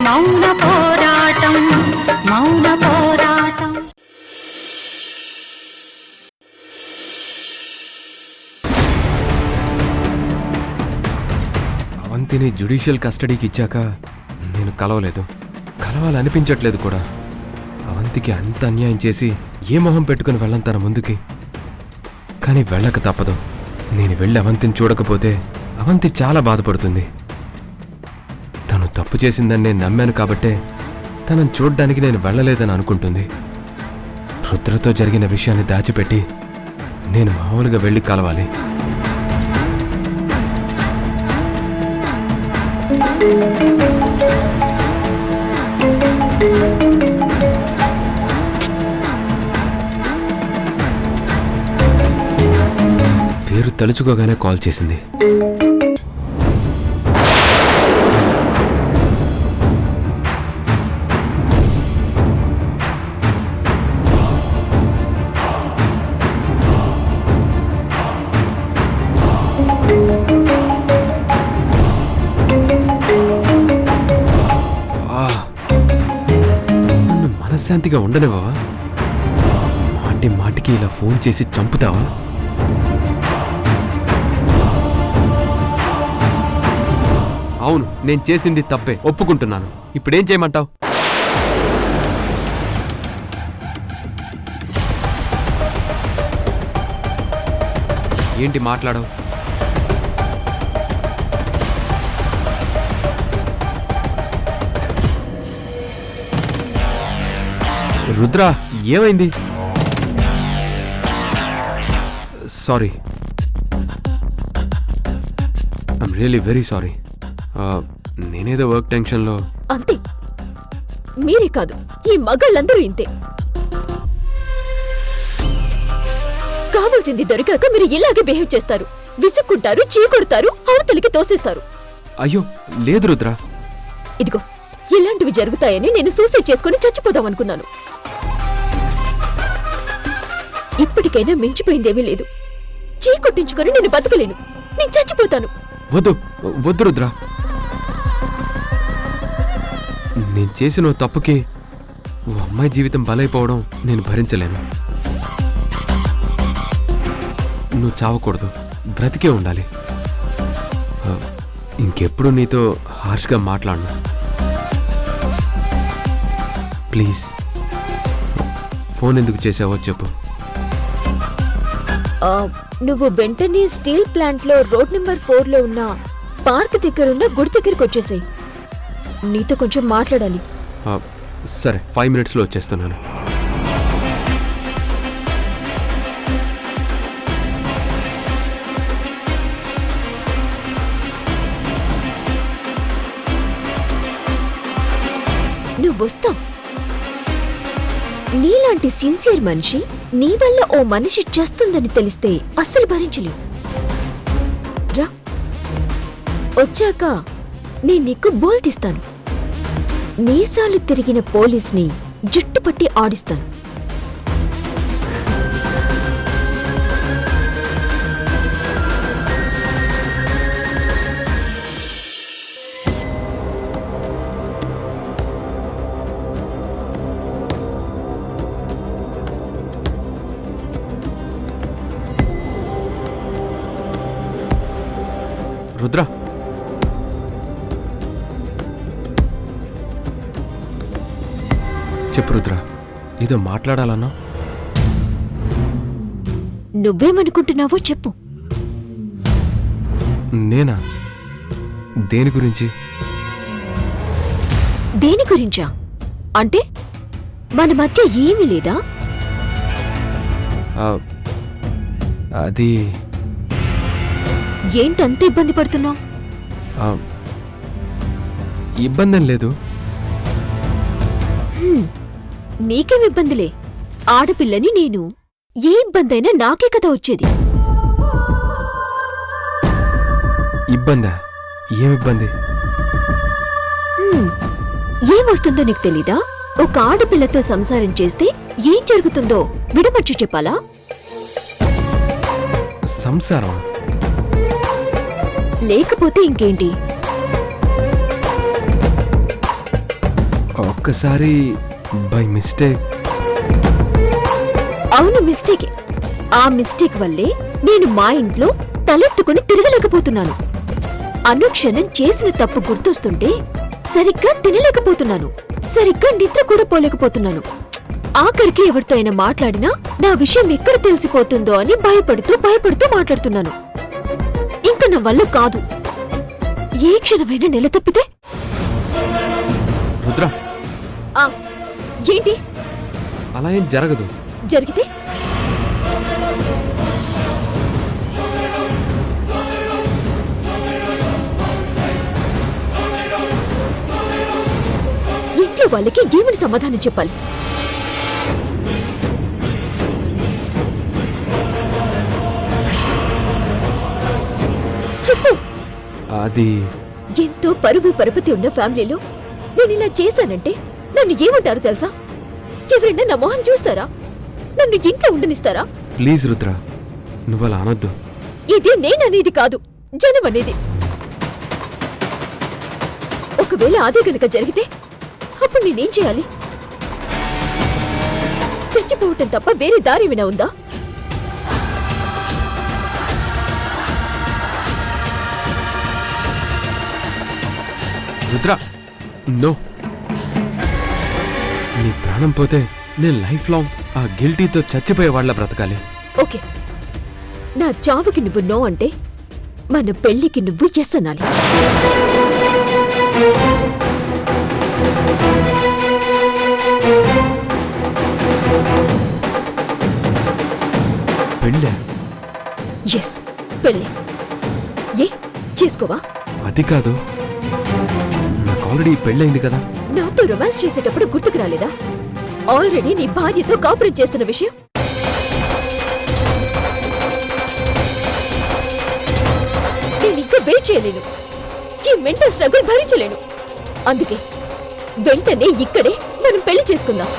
మౌన పోరాటం మౌన పోరాటం. అవంతిని జ్యుడిషియల్ కస్టడీకి ఇచ్చాక నేను కలవాలనిపించట్లేదు కూడా. అవంతికి అంత అన్యాయం చేసి ఏ మొహం పెట్టుకుని వెళ్ళను తన ముందుకి. కానీ వెళ్ళక తప్పదు. నేను వెళ్ళి అవంతిని చూడకపోతే అవంతి చాలా బాధపడుతుంది. తను తప్పు చేసిందని నేను నమ్మాను కాబట్టే తనని చూడ్డానికి నేను వెళ్ళలేదని అనుకుంటుంది. రుద్రతో జరిగిన విషయాన్ని దాచిపెట్టి నేను మామూలుగా వెళ్ళి కలవాలి. పేరు తలుచుకోగానే కాల్ చేసింది. నన్ను మనశ్శాంతిగా ఉండనివ్వవా? మాటికి ఇలా ఫోన్ చేసి చంపుతావా? అవును, నేను చేసింది తప్పే, ఒప్పుకుంటున్నాను. ఇప్పుడేం చేయమంటావు? ఏంటి మాట్లాడవు? రుద్ర, ఏమైంది? Sorry, I'm really very sorry. నేనేదో వర్క్ టెన్షన్లో. అంతే, మీరే కాదు, ఈ మగాళ్ళందరూ ఇంతే. కావాల్సింది దొరికాక మీరు ఇలాగే బిహేవ్ చేస్తారు. విసుక్కుంటారు, చీకొడతారు, అవతలికి తోసేస్తారు. అయ్యో లేదు రుద్ర. ఇదిగో, ఇలాంటివి జరుగుతాయని నేను సూసైడ్ చేసుకుని చచ్చిపోదామనుకున్నాను. ఇప్పటికైనా మించిపోయిందేమీ లేదు. చీకొట్టించుకొని నేను బతకలేను. నేను చచ్చిపోతాను. వద్దు రుద్ర. నేను చేసిన తప్పుకి ఓ అమ్మాయి జీవితం బలైపోవడం నేను భరించలేను. నువ్వు చావకూడదు, బ్రతికే ఉండాలి. ఇంకెప్పుడు నీతో హార్ష్గా మాట్లాడను. ప్లీజ్, ఫోన్ ఎందుకు చేసావో చెప్పు. నువ్వు వెంటనే స్టీల్ ప్లాంట్ లో రోడ్ నెంబర్ 4లో ఉన్న పార్క్ దగ్గరున్న గుడి దగ్గరికి వచ్చేసాయి. నీతో కొంచెం మాట్లాడాలి. సరే, 5 minutesలో వచ్చేస్తున్నాను. నువ్వు వస్తావు. నీలాంటి సిన్సియర్ మనిషి నీ వల్ల ఓ మనిషి చేస్తుందని తెలిస్తే అస్సలు భరించలేవు. రా, వచ్చాక నేను నీకు బోల్ట్ ఇస్తాను. మీసాలు తిరిగిన పోలీస్ని జుట్టు పట్టి ఆడిస్తాను. రుద్ర, చెప్పు రుద్ర, ఏదో మాట్లాడాలన్నా. నువ్వేమనుకుంటున్నావో చెప్పు. నేనా? దేని గురించి? దేని గురించా అంటే మన మధ్య ఏమీ లేదా? అది ఏంటంత ఇబ్బంది పడుతున్నావు? ఇబ్బందేం లేదు. నీకేం ఇబ్బందిలే. ఆడపిల్లని నేను. ఏ ఇబ్బందైనా నాకే కదా వచ్చేది. ఇబ్బందా? ఏమిబ్బంది? ఏమొస్తుందో నీకు తెలీదా? ఒక ఆడపిల్లతో సంసారం చేస్తే ఏం జరుగుతుందో విడమర్చి చెప్పాలా? సంసారం లేకపోతే ఇంకేంటి? ఒక్కసారి బై మిస్టేక్. అవును, మిస్టేక్. ఆ మిస్టేక్ వల్లే నేను మా ఇంట్లో తలెత్తుకుని తిరగలేకపోతున్నాను. అనుక్షణం చేసిన తప్పు గుర్తొస్తుంటే సరిగ్గా తినలేకపోతున్నాను, సరిగ్గా నిద్ర కూడా పోలేకపోతున్నాను. ఆఖరికి ఎవరితో అయినా మాట్లాడినా నా విషయం ఎక్కడ తెలిసిపోతుందో అని భయపడుతూ మాట్లాడుతున్నాను. ఇంకా నా వల్ల కాదు. ఏ క్షణమైనా నెల తప్పితే రుద్ర, ఆ, ఏంటి అలా ఏం జరగదు. జరిగితే ఇంట్లో వాళ్ళకి ఏమని సమాధానం చెప్పాలి? చెప్పు. అది ఎంతో పరువు పరపతి ఉన్న ఫ్యామిలీలో నేను ఇలా చేశానంటే నన్ను ఏమంటారు తెలుసా? ఎవరైనా నా మొహం చూస్తారా? నన్ను ఇంట్లో ఉండనిస్తారా? ప్లీజ్ రుద్ర, నువ్వలా అనొద్దు. ఇది నేననేది కాదు, జనం అనేది. ఒకవేళ అదే గనక జరిగితే అప్పుడు నేనేం చేయాలి? చచ్చిపోవటం తప్ప వేరే దారి ఏమైనా ఉందా? రుద్ర, నో. నీ ప్రాణం పోతే నేను లైఫ్ లాంగ్ ఆ గిల్టీతో చచ్చిపోయే వాళ్ళ బ్రతకాలి. ఓకే, నా చావుకి నువ్వు నో అంటే మన పెళ్లికి నువ్వు ఎస్ అనాలి. పెళ్ళే? ఎస్, పెళ్లి. ఏ చేసుకోవా? అది కాదు, నాకు ఆల్రెడీ పెళ్ళయింది కదా. నాతో రొమాన్స్ చేసేటప్పుడు గుర్తుకు రాలేదా? ఆల్రెడీ నీ భార్యతో కాపురం చేస్తున్న విషయం. నేను ఇంకా వెయిట్ చేయలేను. ఈ మెంటల్ స్ట్రగుల్ భరించలేను. అందుకే వెంటనే ఇక్కడే మనం పెళ్లి చేసుకుందాం.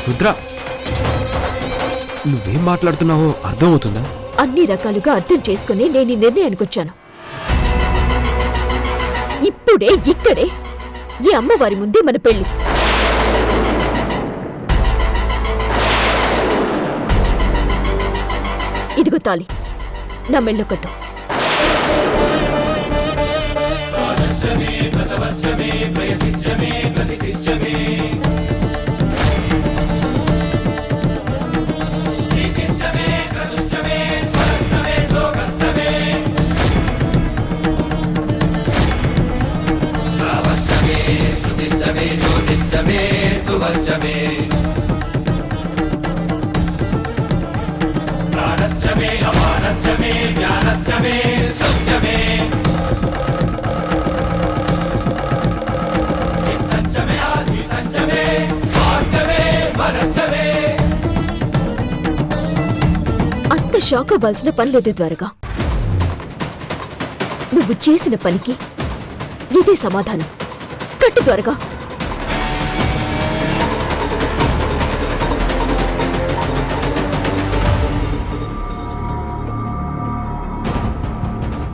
రుద్ర, నువ్వేం మాట్లాడుతున్నావో అర్థమవుతుందా? అన్ని రకాలుగా అర్థం చేసుకుని నేను ఈ నిర్ణయానికి వచ్చాను. ఇప్పుడే ఇక్కడే ఈ అమ్మవారి ముందే మన పెళ్లి. ఇదిగో తాలి, నా మెళ్ళో కట్టు. అంత షాక్ అవ్వాల్సిన పనిలేదు త్వరగా. నువ్వు చేసిన పనికి ఇదే సమాధానం. కట్టు త్వరగా.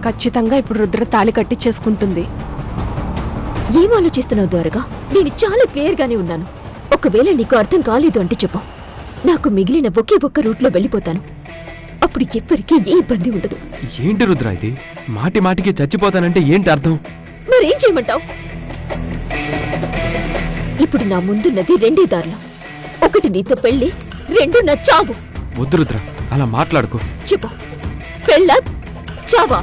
ఖచ్చితంగా ఇప్పుడు రుద్ర తాళి కట్టించేసుకుంటుంది. ఏం ఆలోచిస్తున్నావు త్వరగా? నేను చాలా క్లియర్ గానే ఉన్నాను. ఒకవేళ నీకు అర్థం కాలేదు అంటే చెప్పు. నాకు మిగిలిన ఒకే ఒక్క రూట్లో వెళ్ళిపోతాను. అప్పుడు ఎవ్వరికీ ఏ ఇబ్బంది ఉండదు. ఏంటి రుద్ర ఇది? మాటి మాటికి చచ్చిపోతానంటే ఏంటి అర్థం? మరేం చేయమంటావు? ఇప్పుడు నా ముందున్నది రెండే దారులు. ఒకటి నీతో పెళ్లి, రెండు నా చావు. వద్దు రుద్ర, అలా మాట్లాడుకో. చెప్పు, పెళ్ళా చావా?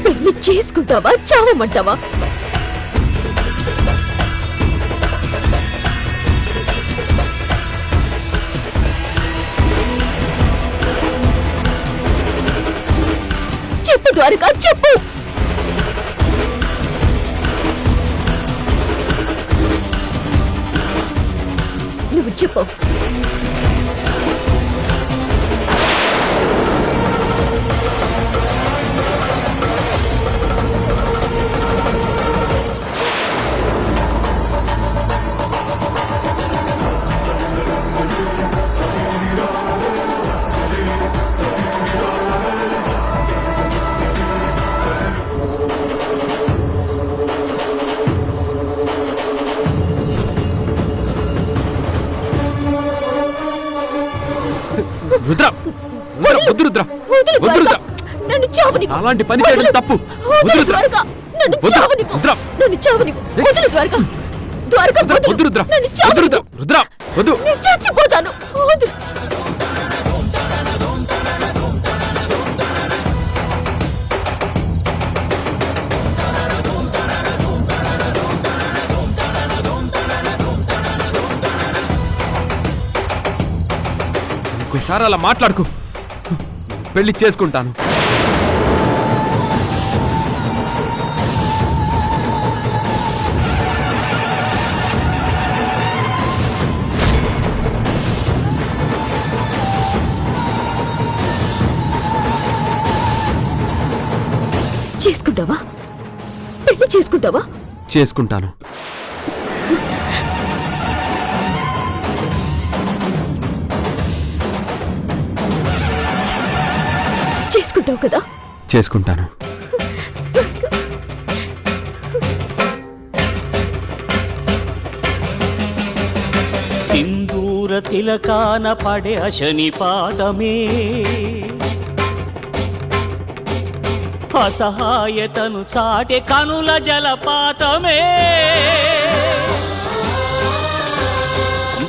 పెళ్లి చేసుకుంటావా, చావమంటావా? చెప్పు ద్వారకా, చెప్పు. నువ్వు చెప్పు. చావనివ్వు. అలాంటి పని చేయడం వదులు. తప్పు. వదులు వదులు రుద్ర. త్వరగా. నన్ను వదులు. చావనివ్వు. రుద్ర. నన్ను చావనివ్వు. వదులు త్వరగా. త్వరగా రుద్ర, వదులు. వద్దు రుద్ర. నన్ను వద్దు రుద్ర. చావనివ్వు. రుద్ర, వద్దు. నేను చచ్చిపోతాను. వదులు. ఇంకోసారి అలా మాట్లాడుకో. పెళ్లి చేసుకుంటాను. చేసుకుంటావా? పెళ్లి చేసుకుంటావా? చేసుకుంటాను. చేసుకుంటావు కదా? చేసుకుంటాను. సింధూర తిలకాన పడే అశని పాదమే అసహాయతను చాటే కనుల జలపాతమే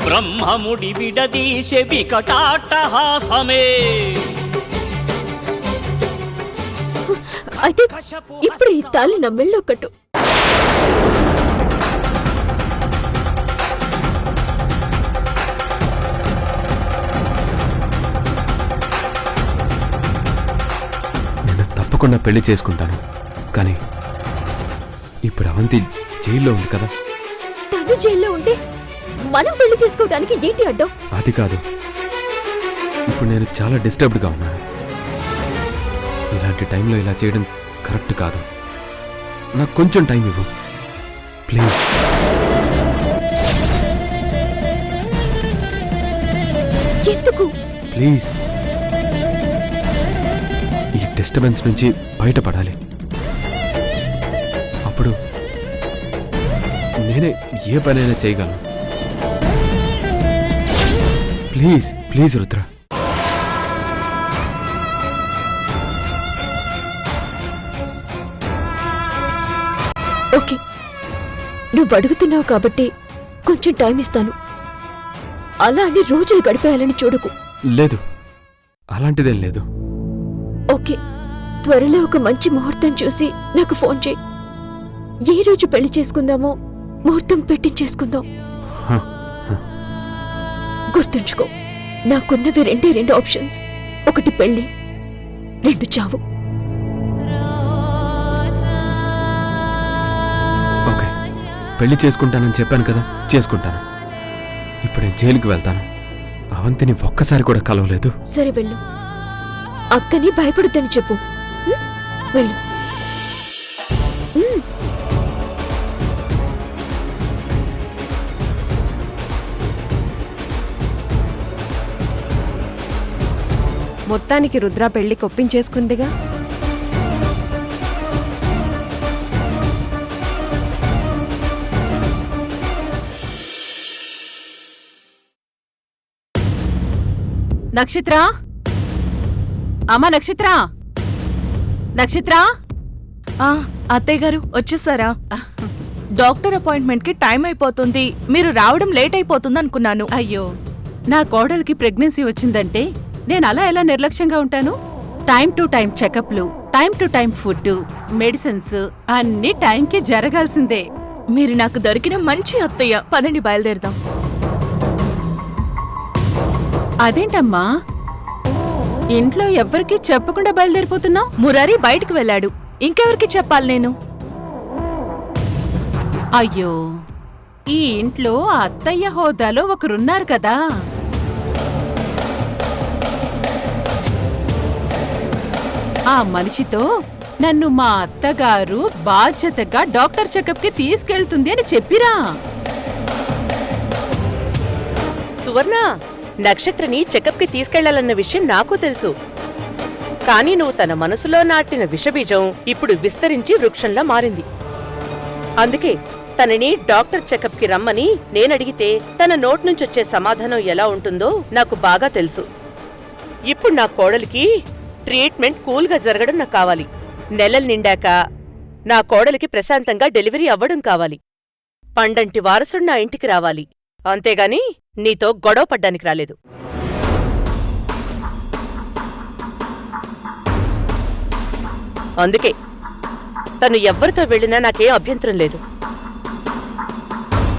బ్రహ్మముడి విడదీసే వికటాట్టహాసమే అయితే ఇప్పుడు ఈ తాళి నా మెళ్ళో కట్టు. నేను తప్పకుండా పెళ్లి చేసుకుంటాను. కానీ ఇప్పుడు అవంతి జైల్లో ఉంది కదా. తను జైల్లో ఉంటే మనం పెళ్లి చేసుకోవడానికి ఏంటి అడ్డం? అది కాదు. ఇప్పుడు నేను చాలా డిస్టర్బ్డ్గా ఉన్నాను. ఇలాంటి టైంలో ఇలా చేయడం కరెక్ట్ కాదు. నాకు కొంచెం టైం ఇవ్వు ప్లీజ్. ఎందుకు? ప్లీజ్. ఈ డిస్టర్బెన్స్ నుంచి బయటపడాలి. అప్పుడు నేనే ఏ పనైనా చేయగలను. Please please Rudra. ఓకే, నువ్వు అడుగుతున్నావు కాబట్టి కొంచెం టైం ఇస్తాను. అలా అని రోజులు గడిపేయాలని చూడకు. లేదు, అలాంటిదేం లేదు. ఓకే, త్వరలో ఒక మంచి ముహూర్తం చూసి నాకు ఫోన్ చేయి. ఏ రోజు పెళ్లి చేసుకుందామో ముహూర్తం పెట్టించేసుకుందాం. హ, గుర్తుంచుకో, నాకున్నవి రెండు ఆప్షన్స్. ఒకటి పెళ్లి, రెండు చావు. ఓకే, పెళ్లి చేసుకుంటానని చెప్పాను కదా, చేసుకుంటాను. ఇప్పుడు నేను జైలుకి వెళ్తాను. అవంతిని ఒక్కసారి కూడా కలవలేదు. సరే వెళ్ళు. అక్కని భయపడద్దని చెప్పు. వెళ్ళు. మొత్తానికి రుద్ర పెళ్లి కొప్పించేసుకుందిగా. నక్షత్ర, అమ్మా నక్షత్ర, నక్షత్ర. అత్తయ్య గారు వచ్చేసారా? డాక్టర్ అపాయింట్మెంట్ కి టైం అయిపోతుంది. మీరు రావడం లేట్ అయిపోతుంది అనుకున్నాను. అయ్యో, నా కోడలికి ప్రెగ్నెన్సీ వచ్చిందంటే నేను అలా ఎలా నిర్లక్ష్యంగా ఉంటాను? టైం టు టైం చెకప్లు, time to time food, medicines అన్ని టైంకి జరగాల్సిందే. మీరు నాకు దొరికిన మంచి అత్తయ్య. పదండి, బయలుదేరదాం. అదేంటమ్మా, ఇంట్లో ఎవ్వరికీ చెప్పకుండా బయలుదేరిపోతున్నావు? మురారి బయటకు వెళ్ళాడు. ఇంకెవరికి చెప్పాలి నేను? అయ్యో, ఈ ఇంట్లో అత్తయ్య హోదాలో ఒకరున్నారు కదా. ఆ మనిషితో నన్ను మా అత్తగారు బాధ్యతగా డాక్టర్ చెకప్ కి తీసుకెళ్తుంది అని చెప్పిరా. సువర్ణ, నక్షత్రని చెకప్కి తీసుకెళ్లాలన్న విషయం నాకు తెలుసు. కానీ నువ్వు తన మనసులో నాటిన విషబీజం ఇప్పుడు విస్తరించి వృక్షంలా మారింది. అందుకే తనని డాక్టర్ చెకప్కి రమ్మని నేనడిగితే తన నోట్నుంచొచ్చే సమాధానం ఎలా ఉంటుందో నాకు బాగా తెలుసు. ఇప్పుడు నా కోడలికి ట్రీట్మెంట్ కూల్గా జరగడం నాకు కావాలి. నెలలు నిండాక నా కోడలికి ప్రశాంతంగా డెలివరీ అవ్వడం కావాలి. పండంటి వారసుడు నా ఇంటికి రావాలి. అంతేగాని నీతో గొడవ పడ్డానికి రాలేదు. అందుకే తను ఎవ్వరితో వెళ్ళినా నాకేం అభ్యంతరం లేదు.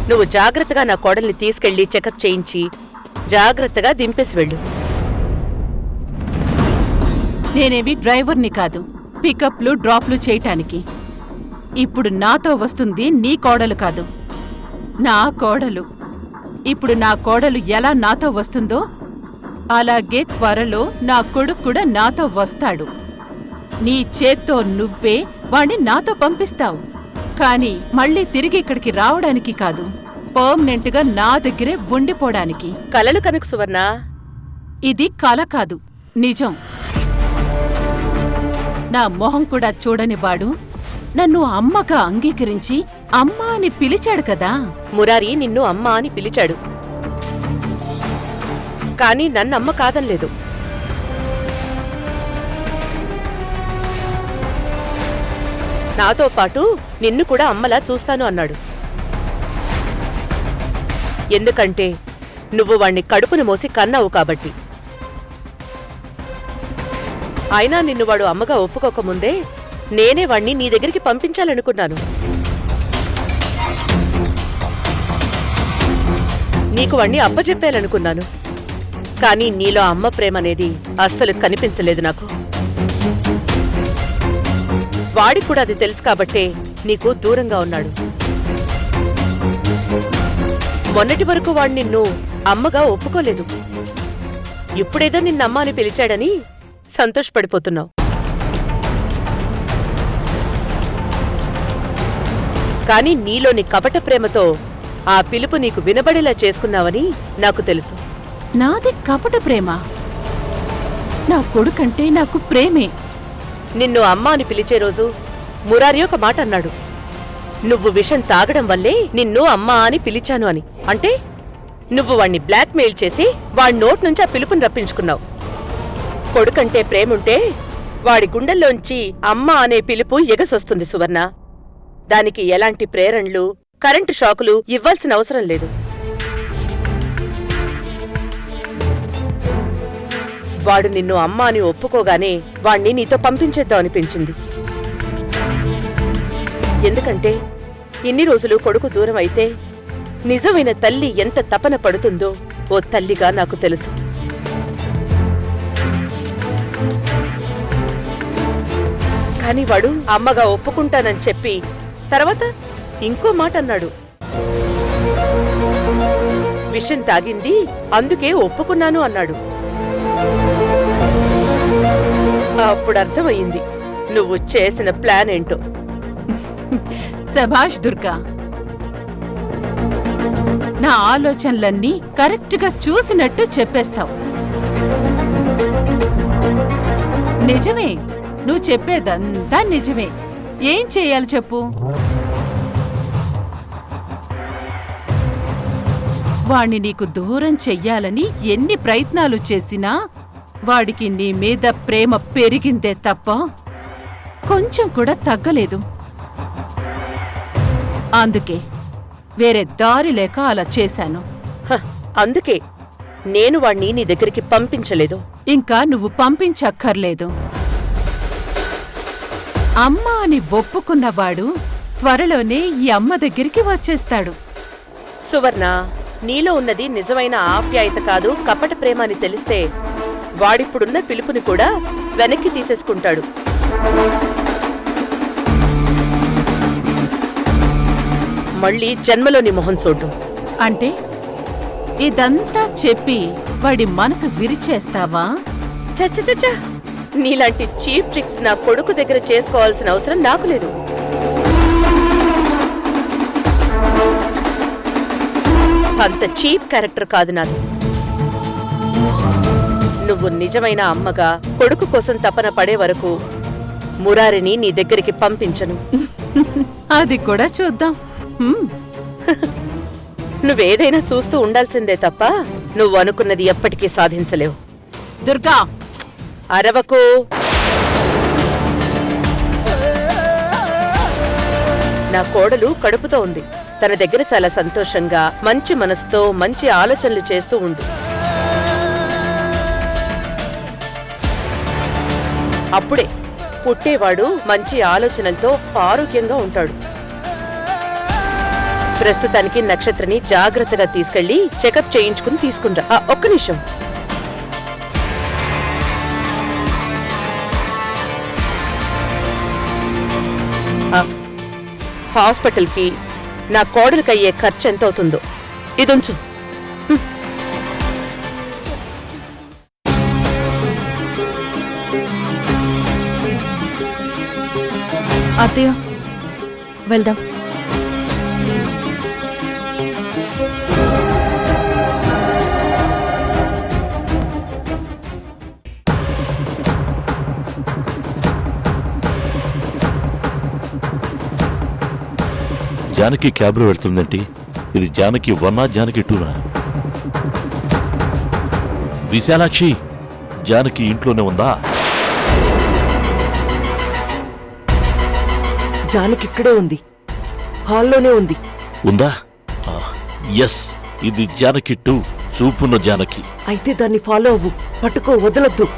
నువ్వు జాగ్రత్తగా నా కోడల్ని తీసుకెళ్లి చెకప్ చేయించి జాగ్రత్తగా దింపేసి వెళ్ళు. నేనేవి డ్రైవర్ని కాదు పికప్లు డ్రాప్లు చేయటానికి. ఇప్పుడు నాతో వస్తుంది నీ కోడలు కాదు, నా కోడలు. ఇప్పుడు నా కోడలు ఎలా నాతో వస్తుందో అలాగే త్వరలో నా కొడుకు కూడా నాతో వస్తాడు. నీ చేత్తో నువ్వే వాణ్ణి నాతో పంపిస్తావు. కాని మళ్ళీ తిరిగి ఇక్కడికి రావడానికి కాదు, పర్మనెంట్గా నా దగ్గరే ఉండిపోవడానికి. కలలు కనుక సువర్ణ. ఇది కల కాదు, నిజం. నా మొహం కూడా చూడని వాడు నన్ను అమ్మగా అంగీకరించి అమ్మా అని పిలిచాడు కదా. మురారి నిన్ను అమ్మ అని పిలిచాడు, కాని నన్నమ్మ కాదనలేదు. నాతో పాటు నిన్ను కూడా అమ్మలా చూస్తాను అన్నాడు. ఎందుకంటే నువ్వు వాణ్ణి కడుపును మోసి కన్నావు కాబట్టి. అయినా నిన్ను వాడు అమ్మగా ఒప్పుకోకముందే నేనే వాణ్ణి నీ దగ్గరికి పంపించాలనుకున్నాను. నీకు వాణ్ణి అప్పచెప్పేయాలనుకున్నాను. కానీ నీలో అమ్మ ప్రేమనేది అస్సలు కనిపించలేదు నాకు. వాడికి కూడా అది తెలుసు కాబట్టే నీకు దూరంగా ఉన్నాడు. మొన్నటి వరకు వాడు నిన్ను అమ్మగా ఒప్పుకోలేదు. ఇప్పుడేదో నిన్నమ్మ అని పిలిచాడని సంతోషపడిపోతున్నావు. కాని నీలోని కపట ప్రేమతో ఆ పిలుపు నీకు వినబడేలా చేసుకున్నావని నాకు తెలుసు. నాది కపట ప్రేమ? నా కొడుకంటే నాకు ప్రేమే. నిన్ను అమ్మ అని పిలిచే రోజు మురారి ఒక మాట అన్నాడు. నువ్వు విషం తాగడం వల్లే నిన్ను అమ్మా అని పిలిచాను అని. అంటే నువ్వు వాణ్ణి బ్లాక్మెయిల్ చేసి వాడి నోట్ నుంచి ఆ పిలుపుని రప్పించుకున్నావు. కొడుకంటే ప్రేముంటే వాడి గుండెల్లోంచి అమ్మ అనే పిలుపు ఎగసొస్తుంది సువర్ణ. దానికి ఎలాంటి ప్రేరణలు, కరెంటు షాకులు ఇవ్వాల్సిన అవసరం లేదు. వాడు నిన్ను అమ్మ అని ఒప్పుకోగానే వాణ్ణి నీతో పంపించేద్దాం అనిపించింది. ఎందుకంటే ఇన్ని రోజులు కొడుకు దూరం అయితే నిజమైన తల్లి ఎంత తపన పడుతుందో ఓ తల్లిగా నాకు తెలుసు. కాని వాడు అమ్మగా ఒప్పుకుంటానని చెప్పి తర్వాత ఇంకో మాట అన్నాడు. విషం తాగింది అందుకే ఒప్పుకున్నాను అన్నాడు. అప్పుడు అర్థమయ్యింది నువ్వు చేసిన ప్లాన్ ఏంటో. శభాష్ దుర్గా, నా ఆలోచనలన్నీ కరెక్ట్గా చూసినట్టు చెప్పేస్తావు. నిజమే, నువ్వు చెప్పేదంతా నిజమే. ఏం చెయ్యాలి చెప్పు? వాణ్ణి నీకు దూరం చెయ్యాలని ఎన్ని ప్రయత్నాలు చేసినా వాడికి నీ మీద ప్రేమ పెరిగిందే తప్ప కొంచెం కూడా తగ్గలేదు. అందుకే వేరే దారి లేక అలా చేశాను. అందుకే నేను వాణ్ణి నీ దగ్గరికి పంపించలేదు. ఇంకా నువ్వు పంపించక్కర్లేదు. అమ్మ అని ఒప్పుకున్నవాడు త్వరలోనే ఈ అమ్మ దగ్గరికి వచ్చేస్తాడు. సువర్ణ, నీలో ఉన్నది నిజమైన ఆప్యాయత కాదు, కపట ప్రేమ అని తెలిస్తే వాడిప్పుడున్న పిలుపుని కూడా వెనక్కి తీసేసుకుంటాడు. మళ్ళీ జన్మలోని మొహం చూడ్డు. అంటే ఇదంతా చెప్పి వాడి మనసు విరిచేస్తావా? చచ్చ, నీలాంటి చీప్ ట్రిక్స్ నా కొడుకు దగ్గర చేసుకోవాల్సిన అవసరం నాకు లేదు. అంత చీప్ క్యారెక్టర్ కాదు నాది. నువ్వు నిజమైన అమ్మగా కొడుకు కోసం తపన పడే వరకు మురారిని నీ దగ్గరికి పంపించను. అది కూడా చూద్దాం. నువ్వేదైనా చూస్తూ ఉండాల్సిందే తప్ప నువ్వు అనుకున్నది ఎప్పటికీ సాధించలేవు. దుర్గా, అరవకు. నా కోడలు కడుపుతో ఉంది. తన దగ్గర చాలా సంతోషంగా మంచి మనసుతో మంచి ఆలోచనలు చేస్తూ ఉండు. అప్పుడే పుట్టేవాడు మంచి ఆలోచనలతో ఆరోగ్యంగా ఉంటాడు. ప్రస్తుతానికి నక్షత్రని జాగ్రత్తగా తీసుకెళ్లి చెకప్ చేయించుకుని తీసుకుంటా. ఒక్క నిమిషం. హాస్పిటల్కి నా కోడలికయ్యే ఖర్చు ఎంత అవుతుందో ఇదుంచు. అత్తయ్య వెళ్దాం. జానకి క్యాబ్లో వెళ్తుందేంటి? ఇది జానకి 1 జానకి 2? విశాలాక్షి, జానకి ఇంట్లోనే ఉందా? జానకి ఇక్కడే ఉంది, హాల్లోనే ఉంది. ఉందా? ఎస్, ఇది జానకి 2, చూపున్న జానకి. అయితే దాన్ని ఫాలో అవ్వు, పట్టుకో, వదలొద్దు.